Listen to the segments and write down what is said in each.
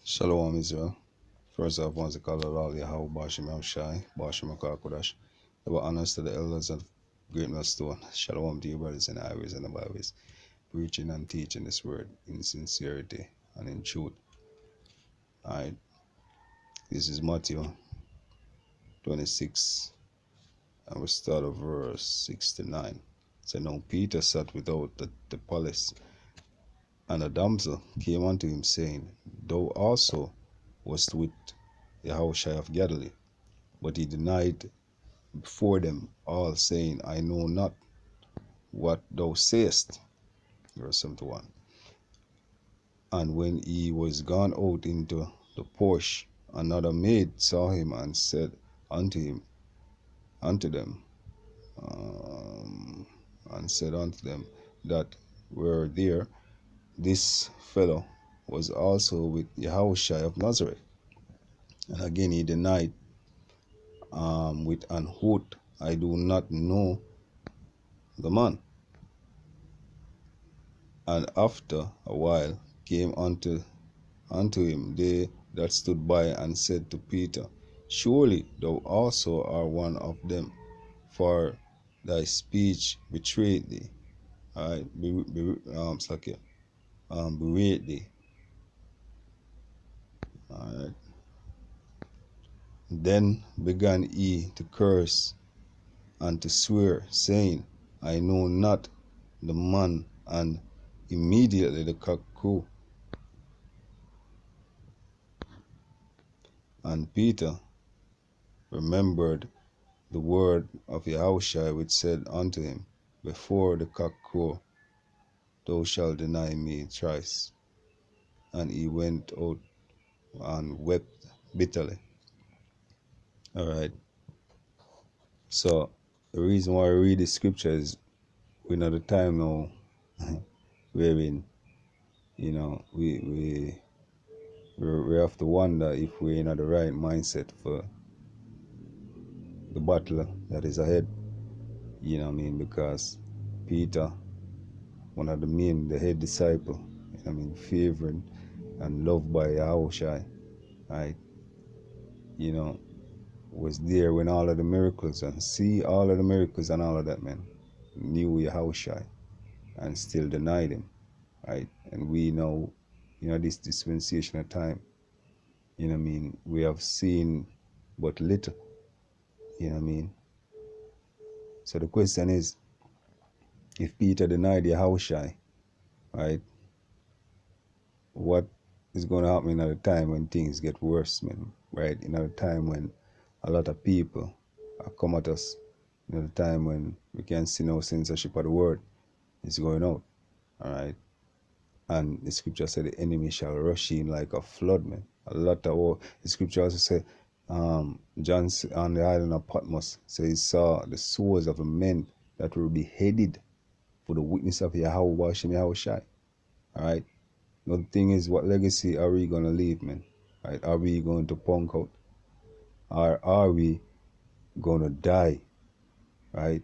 Shalom Israel. First off, once I call Allah yahawashi Shai, Bashim Akakodash. Our honors to the elders of Great Millstone. Shalom to you brothers and highways and the byways, preaching and teaching this word in sincerity and in truth. Alright, this is Matthew 26, and we start at verse 6 to 9. So now Peter sat without the palace, and a damsel came unto him, saying, Thou also wast with Yahawashi of Galilee. But he denied before them all, saying, I know not what thou sayest. Verse 71. And when he was gone out into the porch, another maid saw him and said unto them that were there, this fellow was also with Yahawashi of Nazareth. And again he denied with an oath, I do not know the man. And after a while came unto him they that stood by, and said to Peter, Surely thou also art one of them, for thy speech betrayed thee. Bewrayed thee. Alright. Then began he to curse and to swear, saying, I know not the man. And immediately the cock crew. And Peter remembered the word of Yahawashi, which said unto him, Before the cock crow, thou shalt deny me thrice. And he went out and wept bitterly. Alright. So the reason why I read the scripture is we're at a time now wherein, we have to wonder if we're in the right mindset for the battle that is ahead. You know what I mean? Because Peter, one of the head disciple, favored and loved by Yahawashi, right? Was there when all of the miracles and see all of the miracles and all of that, man. Knew Yahawashi and still denied him, right? And we know, this dispensation of time, we have seen but little, So the question is, if Peter denied Yahawashi, right, what is going to happen at a time when things get worse, man, right? In a time when a lot of people are come at us, in a time when we can see no censorship of the word is going out, all right? And the scripture said the enemy shall rush in like a flood, man. The scripture also said, John on the island of Patmos, so he saw the souls of the men that were beheaded for the witness of Yahawashi, all right? Now the thing is, what legacy are we going to leave, man? Right? Are we going to punk out? Or are we going to die, right,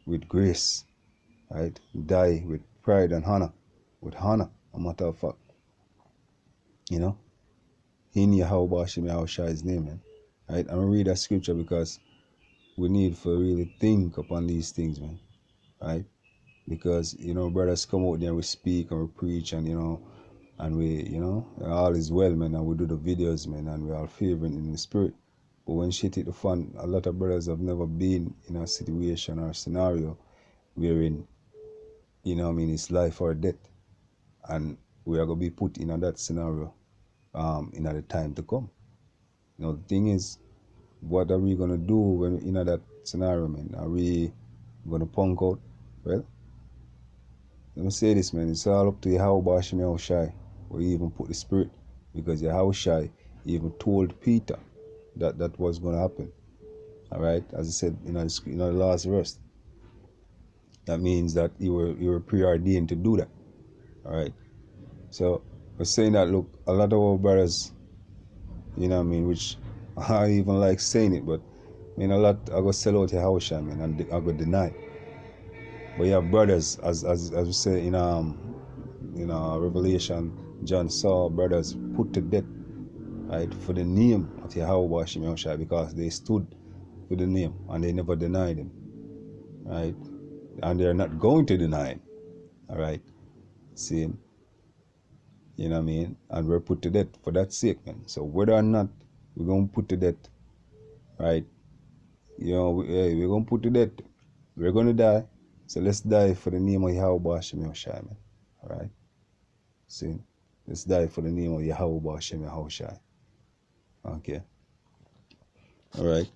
with grace, right? Die with pride and honor, with honor, a matter of fact. In Yahawashi's name, man. Right? I'm going to read that scripture because we need to really think upon these things, man. Right? Because, brothers come out there and we speak and we preach and, and we, all is well, man, and we do the videos, man, and we are favoring in the spirit. But when shit hit the fan, a lot of brothers have never been in a situation or scenario wherein, it's life or death. And we are going to be put in that scenario in the time to come. The thing is, what are we going to do when we're in that scenario, man? Are we going to punk out? Well, let me say this, man. It's all up to Yahawashi, or even put the spirit. Because Yahawashi even told Peter that was going to happen. All right? As I said in the last verse. That means that you were preordained to do that. All right? So, we're saying that, look, a lot of our brothers, which I even like saying it, but, a lot are going to sell out Yahawashi, man, and are going to deny. But you have brothers, as we say in Revelation, John saw brothers put to death right, for the name of Yahawashi, because they stood for the name and they never denied him, right? And they're not going to deny him, all right? See, you know what I mean? And we're put to death for that sake, man. So whether or not we're going to put to death, right? You know, we're going to put to death. We're going to die. So let's die for the name of Yahweh Hashem Yahushai, man. All right? See? Let's die for the name of Yahweh Hashem Yahushai. Okay? All right?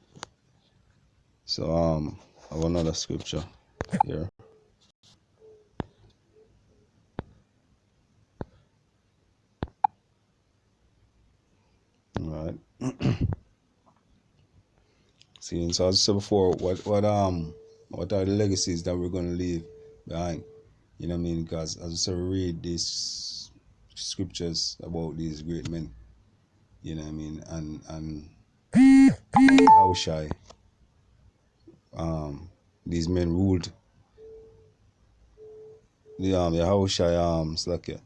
So, I have another scripture here. All right? See, and so as I said before, what are the legacies that we're going to leave behind? You know what I mean? Because as I said, we read these scriptures about these great men. You know what I mean? And how shy these men ruled the how shy Slakia.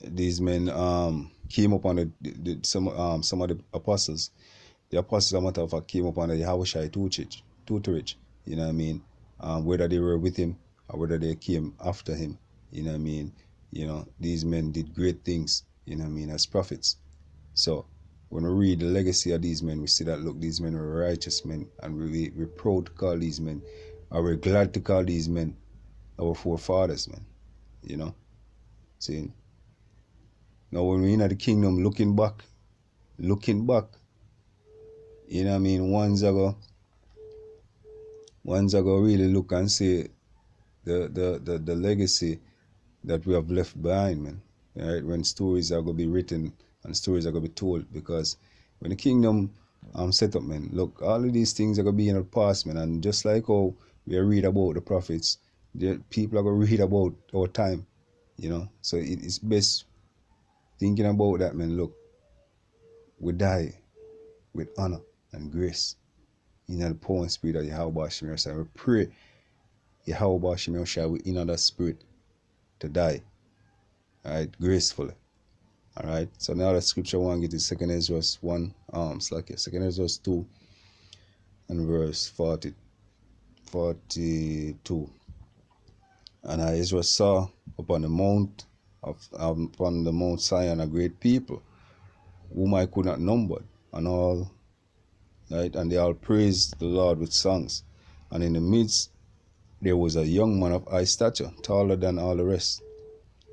These men came upon some of the apostles. The apostles, as a matter of fact, came upon the Yahawashi tutorage, you know what I mean? Whether they were with him or whether they came after him, you know what I mean? You know, these men did great things, you know what I mean, as prophets. So when we read the legacy of these men, we see that, look, these men were righteous men, and we're proud to call these men, or we're glad to call these men our forefathers, man, you know? See? Now when we're in the kingdom, looking back, you know what I mean, ones ago really look and see the legacy that we have left behind, man. Right? When stories are gonna be written and stories are gonna be told, because when the kingdom set up, man, look, all of these things are gonna be in the past, man. And just like how we read about the prophets, the people are gonna read about our time, you know. So it's best thinking about that, man. Look, we die with honor and grace in the power and spirit of Yahweh Shemir. So we pray Yahweh Shemir we in that spirit to die, all right, gracefully. All right. So now the scripture one get is 2 Ezra 1, slack it, 2 Ezra 2 and verse 42. And Ezra saw upon the mount upon the Mount Zion a great people, whom I could not number, and all, right, and they all praised the Lord with songs. And in the midst there was a young man of high stature, taller than all the rest,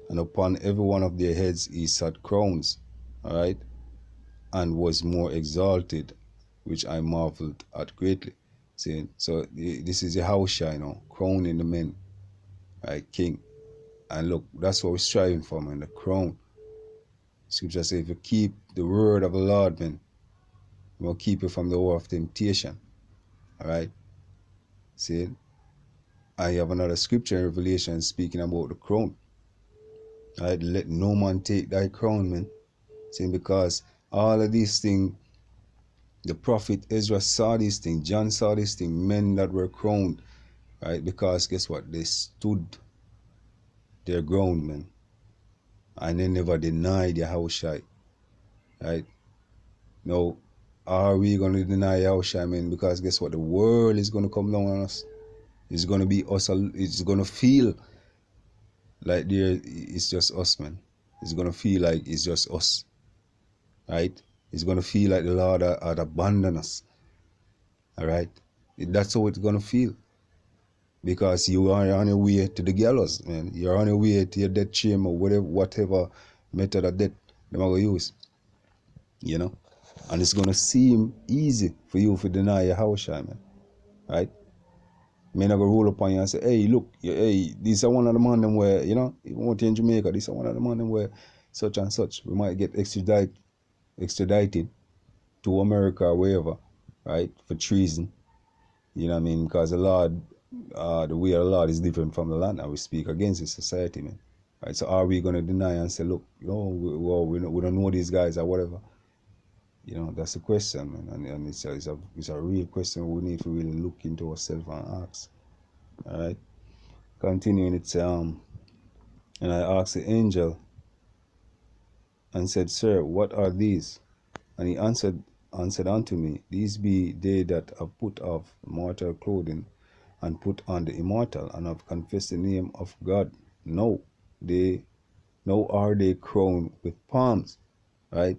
and upon every one of their heads he sat crowns, all right, and was more exalted, which I marveled at greatly. See, so this is a house, you know, crowning the men, right, king. And look, that's what we're striving for, man, the crown. Scripture says, if you keep the word of the Lord, man, it will keep you from the war of temptation. All right? See, I have another scripture in Revelation speaking about the crown. All right? Let no man take thy crown, man. See, because all of these things, the prophet Ezra saw these things, John saw these things, men that were crowned, right? Because guess what? They stood their ground, man. And they never denied Yahushai, right? Now, are we going to deny Yahushai, man? Because guess what? The world is going to come down on us. It's going to be us. It's going to feel like it's just us, man. It's going to feel like it's just us, right? It's going to feel like the Lord had abandoned us, all right? That's how it's going to feel. Because you are on your way to the gallows, man. You're on your way to your death chamber, whatever method of death they're going to use, you know? And it's going to seem easy for you to deny your house, man, right? Men are going to roll up on you and say, hey, look, hey, these are one of the man them where, you know, even want in Jamaica, these are one of the man them where such and such, we might get extradited to America or wherever, right, for treason, you know what I mean? Because the Lord, the way of the Lord is different from the land, and we speak against the society, man. Right? So are we going to deny and say, look, you know, we don't know these guys or whatever? You know, that's a question, man, and it's a real question we need to really look into ourselves and ask. All right. Continuing, it's and I asked the angel and said, Sir, what are these? And he answered unto me, These be they that have put off mortal clothing, and put on the immortal, and have confessed the name of God. No, they now are they crowned with palms, right?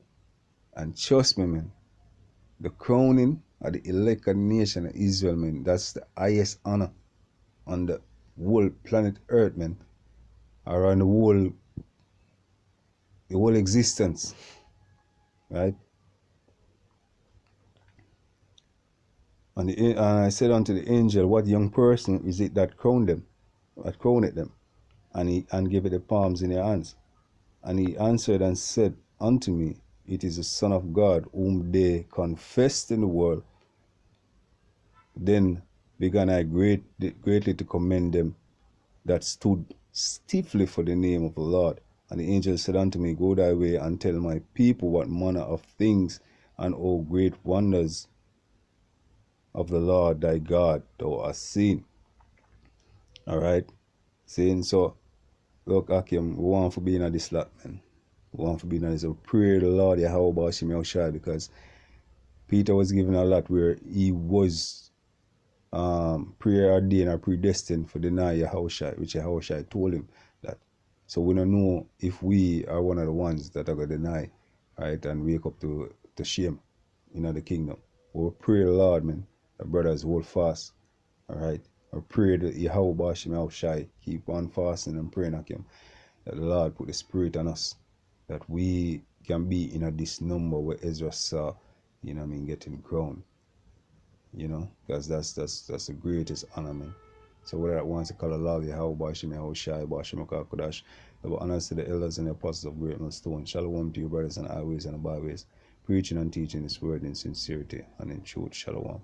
And trust me, man, the crowning of the elected nation of Israel, man, that's the highest honor on the whole planet Earth, man, around the whole existence, right? And I said unto the angel, What young person is it that crowned them, that crowned them, and gave it the palms in their hands? And he answered and said unto me, It is the Son of God, whom they confessed in the world. Then began I greatly to commend them that stood stiffly for the name of the Lord. And the angel said unto me, Go thy way and tell my people what manner of things and all great wonders of the Lord thy God thou hast seen. All right. Saying so, look, Akim, we want to be in this lot, man. We want to be in this. So pray the Lord, yahawashi, because Peter was given a lot where he was preordained or predestined for deny Yahawashi, which Yahawashi told him that. So we don't know if we are one of the ones that are going to deny, right, and wake up to shame in the kingdom. We'll pray the Lord, man, the brothers hold fast, all right. I pray that Yahawashi keep on fasting and praying at him, that the Lord put the spirit on us, that we can be in this number where Ezra saw, getting crowned, because that's the greatest honor, man. So whether that wants to call a lolly, how Bashim, how shy, Bashim, Kakodash, the honors to the elders and the apostles of great stone. Shalom to you, brothers and highways and byways, preaching and teaching this word in sincerity and in truth. Shalom.